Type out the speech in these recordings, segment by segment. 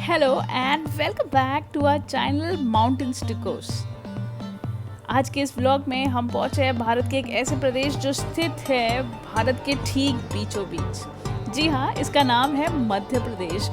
Hello and welcome back to our channel mountains to coast. आज के इस vlog में हम पहुंचे हैं भारत के एक ऐसे प्रदेश जो स्थित है भारत के ठीक बीचों बीच। जी हाँ, इसका नाम है मध्य प्रदेश।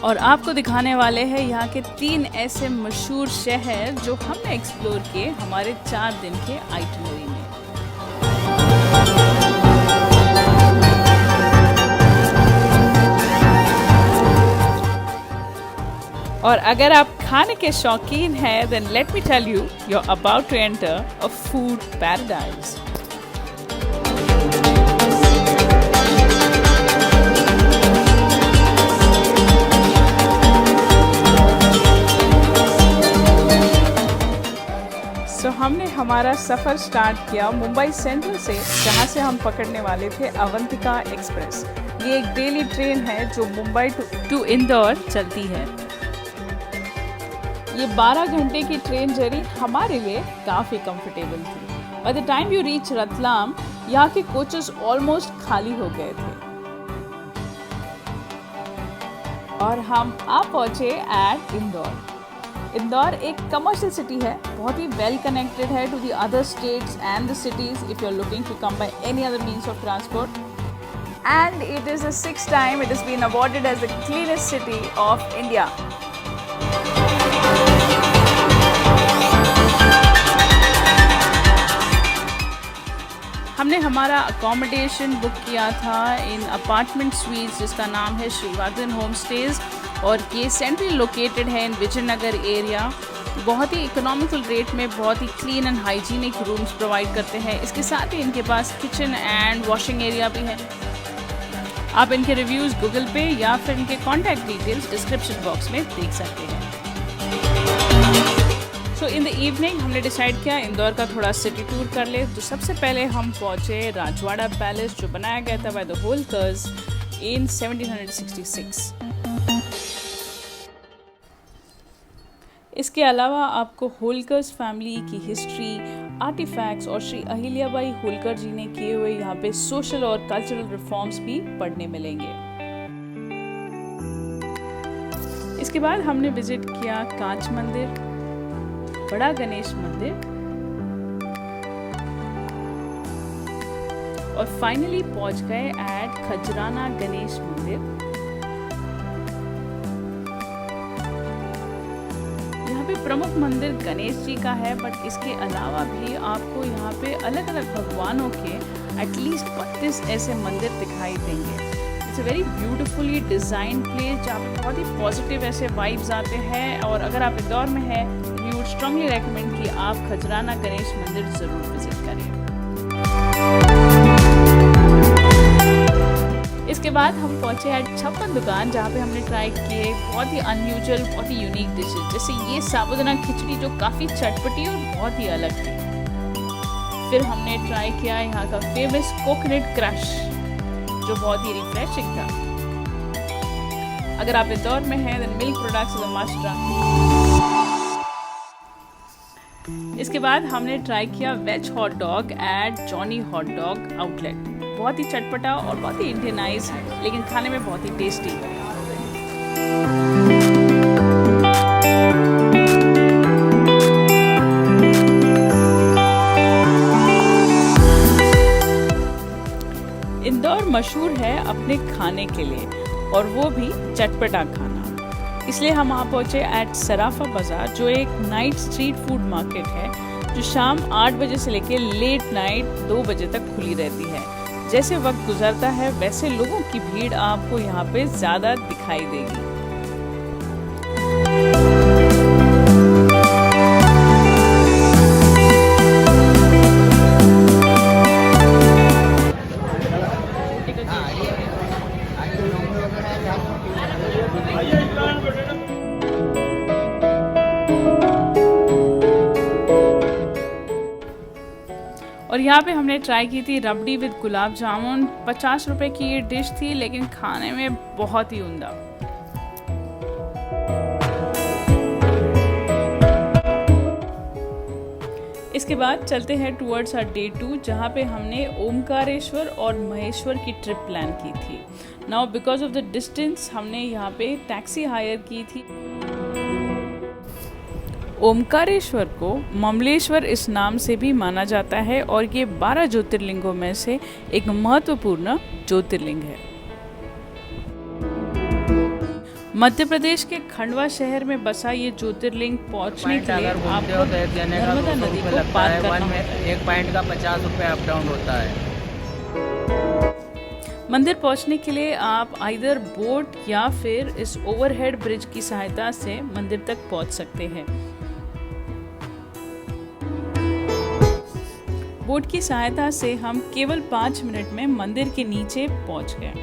और आपको दिखाने वाले हैं यहाँ के 3 ऐसे मशहूर शहर जो हमने एक्सप्लोर किए हमारे 4 दिन के आइटिनरी में। और अगर आप खाने के शौकीन हैं, then let me tell you, you're about to enter a food paradise. So, हमने हमारा सफ़र स्टार्ट किया मुंबई सेंट्रल से, जहाँ से हम पकड़ने वाले थे अवंतिका एक्सप्रेस। ये एक डेली ट्रेन है जो मुंबई टू इंदौर चलती है। ये 12 घंटे की ट्रेन जर्नी हमारे लिए काफ़ी कंफर्टेबल थी। By the time you reach Ratlam, यहाँ के कोचेस ऑलमोस्ट खाली हो गए थे और हम आ पहुँचे एट इंदौर। इंदौर एक कमर्शियल सिटी है, बहुत ही वेल कनेक्टेड है to the other states and the cities if you are looking to come by any other means of transport. And it is the 6th time it has been awarded as the cleanest city of India. हमने हमारा accommodation book किया था in apartment sweets जिसका नाम है Shrivardhan home stage, और ये centrally located है इन विजयनगर एरिया। बहुत ही इकोनॉमिकल रेट में बहुत ही clean and hygienic rooms provide करते हैं। इसके साथ ही इनके पास किचन एंड वॉशिंग एरिया भी है। आप इनके रिव्यूज़ गूगल पे या फिर इनके कॉन्टैक्ट डिटेल्स डिस्क्रिप्शन बॉक्स में देख सकते हैं। सो इन द इवनिंग हमने डिसाइड किया इंदौर का थोड़ा सिटी टूर कर ले। तो सबसे पहले हम पहुँचे राजवाड़ा पैलेस, जो बनाया गया था बाय द होलकर्स इन 1766। इसके अलावा आपको होलकर्स फैमिली की हिस्ट्री, आर्टिफैक्ट्स और श्री अहिल्याबाई होलकर जी ने किए हुए यहाँ पे सोशल और कल्चरल रिफॉर्म्स भी पढ़ने मिलेंगे। इसके बाद हमने विजिट किया कांच मंदिर, बड़ा गणेश मंदिर और फाइनली पहुंच गए एट खजराना गणेश मंदिर। यहाँ पे प्रमुख मंदिर गणेश जी का है, बट इसके अलावा भी आपको यहाँ पे अलग अलग भगवानों के एटलीस्ट 32 ऐसे मंदिर दिखाई देंगे। It's a very beautifully design place जहाँ पे बहुत ही पॉजिटिव ऐसे वाइब्स आते हैं। और अगर आप इंदौर में हैं, वी वुड स्ट्रांगली रेकमेंड कि आप खजराना गणेश मंदिर ज़रूर विजिट करें। इसके बाद हम पहुँचे एट छप्पन दुकान, जहाँ पे हमने ट्राई किए बहुत ही अनयूजुअल, बहुत ही यूनिक डिशेज, जैसे ये साबूदाना खिचड़ी जो काफ़ी चटपटी और बहुत ही अलग थी। फिर हमने ट्राई किया यहाँ का फेमस कोकोनट क्रश, जो बहुत ही रिफ्रेशिंग था। अगर आप इंदौर में हैं, then milk products is a must try. इसके बाद हमने ट्राई किया veg hot dog at Johnny hot dog outlet. बहुत ही चटपटा और बहुत ही इंडियनाइज, लेकिन खाने में बहुत ही टेस्टी। इंदौर मशहूर है अपने खाने के लिए, और वो भी चटपटा खाना। इसलिए हम वहाँ पहुँचे एट सराफा बाज़ार, जो एक नाइट स्ट्रीट फूड मार्केट है जो शाम 8 बजे से लेकर लेट नाइट 2 बजे तक खुली रहती है। जैसे वक्त गुजरता है वैसे लोगों की भीड़ आपको यहाँ पे ज़्यादा दिखाई देगी। और यहाँ पे हमने ट्राई की थी रबड़ी विद गुलाब जामुन। 50 रुपए की ये डिश थी, लेकिन खाने में बहुत ही उम्दा। इसके बाद चलते हैं टुवर्ड्स आवर डे 2, जहाँ पे हमने ओमकारेश्वर और महेश्वर की ट्रिप प्लान की थी। Now because of the distance हमने यहाँ पे टैक्सी हायर की थी। ओमकारेश्वर को ममलेश्वर इस नाम से भी माना जाता है और ये 12 ज्योतिर्लिंगों में से एक महत्वपूर्ण ज्योतिर्लिंग है। मध्य प्रदेश के खंडवा शहर में बसा ये ज्योतिर्लिंग पहुंचने के लिए आपको नर्मदा नदी को पार करना होता है। एक पॉइंट का 50 रुपये अप डाउन होता है। मंदिर पहुंचने के लिए आप आइदर बोट या फिर इस ओवरहेड ब्रिज की सहायता से मंदिर तक पहुंच सकते हैं। बोट की सहायता से हम केवल 5 मिनट में मंदिर के नीचे पहुंच गए।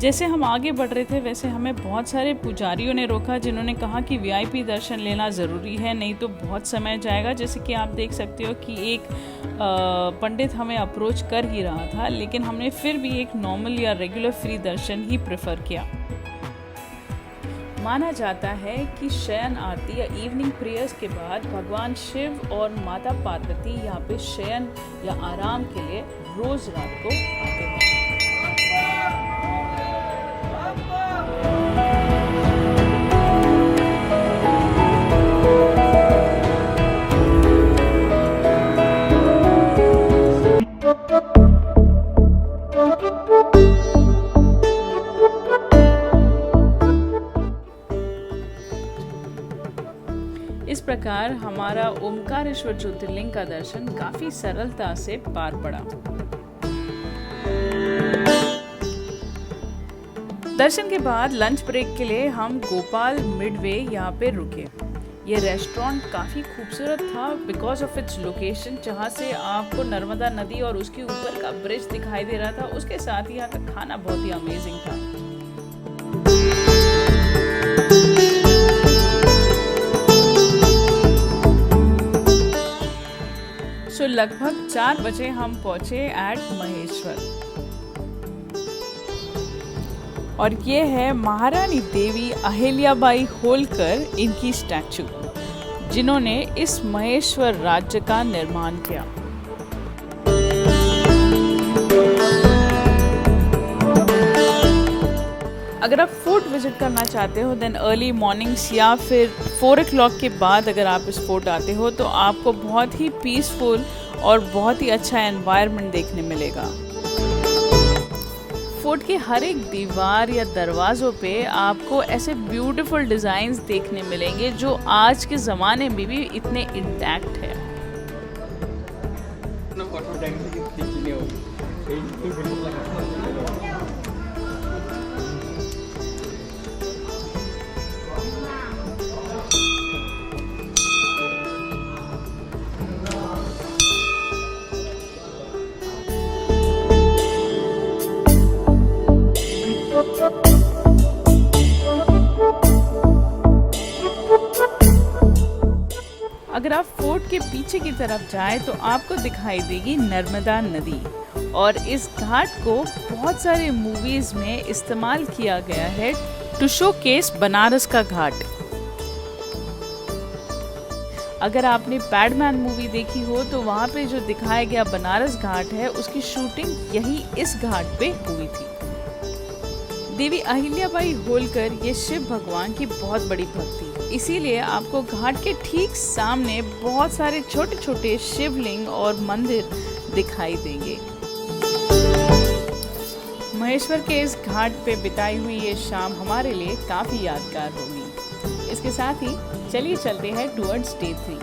जैसे हम आगे बढ़ रहे थे वैसे हमें बहुत सारे पुजारियों ने रोका, जिन्होंने कहा कि वीआईपी दर्शन लेना ज़रूरी है, नहीं तो बहुत समय जाएगा। जैसे कि आप देख सकते हो कि एक पंडित हमें अप्रोच कर ही रहा था, लेकिन हमने फिर भी एक नॉर्मल या रेगुलर फ्री दर्शन ही प्रेफर किया। माना जाता है कि शयन आरती या इवनिंग प्रेयर्स के बाद भगवान शिव और माता पार्वती यहाँ पे शयन या आराम के लिए रोज रात को आते हैं। इस प्रकार हमारा ओमकारेश्वर ज्योतिर्लिंग का दर्शन काफी सरलता से पार पड़ा। दर्शन के बाद लंच ब्रेक के लिए हम गोपाल मिडवे यहाँ पे रुके। ये रेस्टोरेंट काफ़ी खूबसूरत था बिकॉज ऑफ इट्स लोकेशन, जहाँ से आपको नर्मदा नदी और उसके ऊपर का ब्रिज दिखाई दे रहा था। उसके साथ ही यहाँ का खाना बहुत ही अमेजिंग था। सो लगभग 4 बजे हम पहुंचे एट महेश्वर, और ये है महारानी देवी अहिल्याबाई होलकर, इनकी स्टैचू, जिन्होंने इस महेश्वर राज्य का निर्माण किया। अगर आप फोर्ट विजिट करना चाहते हो देन अर्ली मॉर्निंग्स या फिर 4 o'clock के बाद अगर आप इस फोर्ट आते हो तो आपको बहुत ही पीसफुल और बहुत ही अच्छा एनवायरनमेंट देखने मिलेगा। फोर्ट के हर एक दीवार या दरवाज़ों पे आपको ऐसे ब्यूटीफुल डिज़ाइंस देखने मिलेंगे जो आज के ज़माने में भी इतने इंटैक्ट है। अगर आप फोर्ट के पीछे की तरफ जाएं तो आपको दिखाई देगी नर्मदा नदी, और इस घाट को बहुत सारे मूवीज में इस्तेमाल किया गया है टू शोकेस बनारस का घाट। अगर आपने पैडमैन मूवी देखी हो तो वहाँ पे जो दिखाया गया बनारस घाट है उसकी शूटिंग यही इस घाट पे हुई थी। देवी अहिल्याबाई होलकर ये शिव भगवान की बहुत बड़ी भक्त थी, इसीलिए आपको घाट के ठीक सामने बहुत सारे छोटे छोटे शिवलिंग और मंदिर दिखाई देंगे। महेश्वर के इस घाट पे बिताई हुई ये शाम हमारे लिए काफ़ी यादगार होगी। इसके साथ ही चलिए चलते हैं टुवर्ड्स डे 3।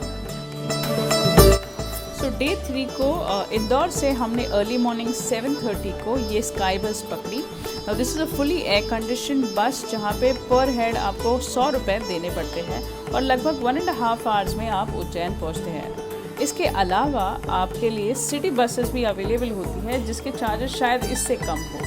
सो डे 3 को इंदौर से हमने अर्ली मॉर्निंग 7:30 को ये स्काई बस पकड़ी। This is a fully air condition बस जहाँ पे पर हेड आपको 100 रुपये देने पड़ते हैं और लगभग 1.5 आवर्स में आप उज्जैन पहुँचते हैं। इसके अलावा आपके लिए सिटी बसेस भी अवेलेबल होती है जिसके चार्जेस शायद इससे कम हो।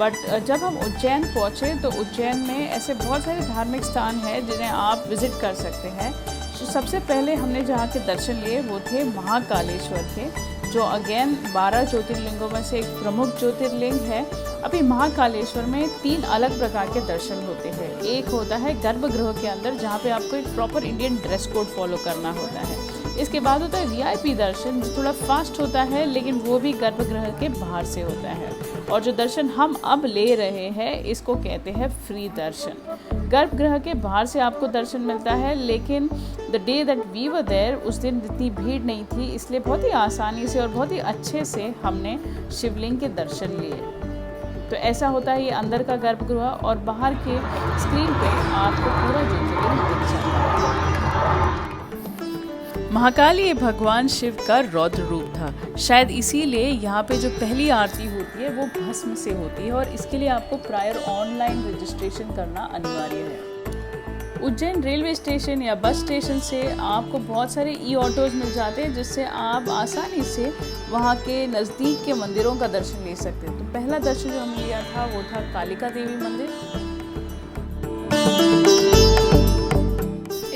बट जब हम उज्जैन पहुँचे तो उज्जैन में ऐसे बहुत सारे धार्मिक स्थान हैं जिन्हें आप विज़िट कर सकते हैं। तो सबसे पहले हमने जहाँ के दर्शन लिए वो थे महाकालेश्वर के, जो अगेन 12 ज्योतिर्लिंगों में से एक प्रमुख ज्योतिर्लिंग है। अभी महाकालेश्वर में 3 अलग प्रकार के दर्शन होते हैं। एक होता है गर्भगृह के अंदर, जहाँ पे आपको एक proper Indian dress code follow करना होता है। इसके बाद होता है वीआईपी दर्शन, जो थोड़ा फास्ट होता है, लेकिन वो भी गर्भगृह के बाहर से होता है। और जो दर्शन हम अब ले रहे हैं, इसको कहते हैं फ्री दर्शन। गर्भगृह के बाहर से आपको दर्शन मिलता है, लेकिन the day that we were there, उस दिन इतनी भीड़ नहीं थी, इसलिए बहुत ही आसानी से और बहुत ही अच्छे से हमने शिवलिंग के दर्शन लिए। तो ऐसा होता है ये अंदर का गर्भगृह, और बाहर के स्क्रीन पे आपको पूरा ज्योतिर्लिंग दिख जाता है। महाकाल ये भगवान शिव का रौद्र रूप था। शायद इसीलिए यहाँ पे जो पहली आरती होती है वो भस्म से होती है, और इसके लिए आपको प्रायर ऑनलाइन रजिस्ट्रेशन करना अनिवार्य है। उज्जैन रेलवे स्टेशन या बस स्टेशन से आपको बहुत सारे ई ऑटोज़ मिल जाते हैं, जिससे आप आसानी से वहाँ के नज़दीक के मंदिरों का दर्शन ले सकते हैं। तो पहला दर्शन जो हमने लिया था वो था कालिका देवी मंदिर।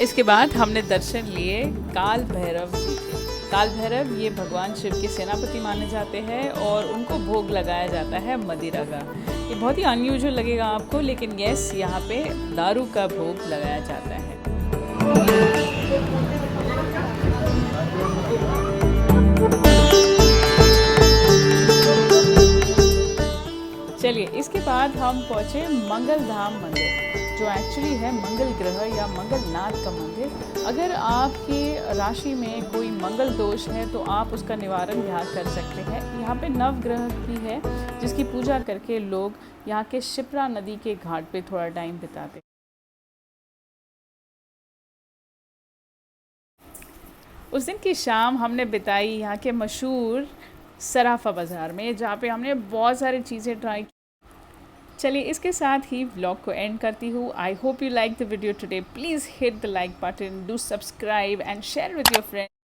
इसके बाद हमने दर्शन लिए काल भैरव जी के। काल भैरव ये भगवान शिव के सेनापति माने जाते हैं, और उनको भोग लगाया जाता है मदिरा का। ये बहुत ही अनयूजुअल लगेगा आपको, लेकिन यस, यहाँ पे दारू का भोग लगाया जाता है। चलिए, इसके बाद हम पहुँचे मंगल धाम मंदिर, जो एक्चुअली है मंगल ग्रह या मंगलनाथ का मंदिर। अगर आपके राशि में कोई मंगल दोष है तो आप उसका निवारण यहाँ कर सकते हैं। यहाँ पे नवग्रह भी है, जिसकी पूजा करके लोग यहाँ के शिप्रा नदी के घाट पे थोड़ा टाइम बिताते हैं। उस दिन की शाम हमने बिताई यहाँ के मशहूर सराफा बाज़ार में, जहाँ पे हमने बहुत सारी चीज़ें ट्राई। चलिए, इसके साथ ही व्लॉग को एंड करती हूँ। I hope you like the video today. Please hit the like button, do subscribe and share with your friends.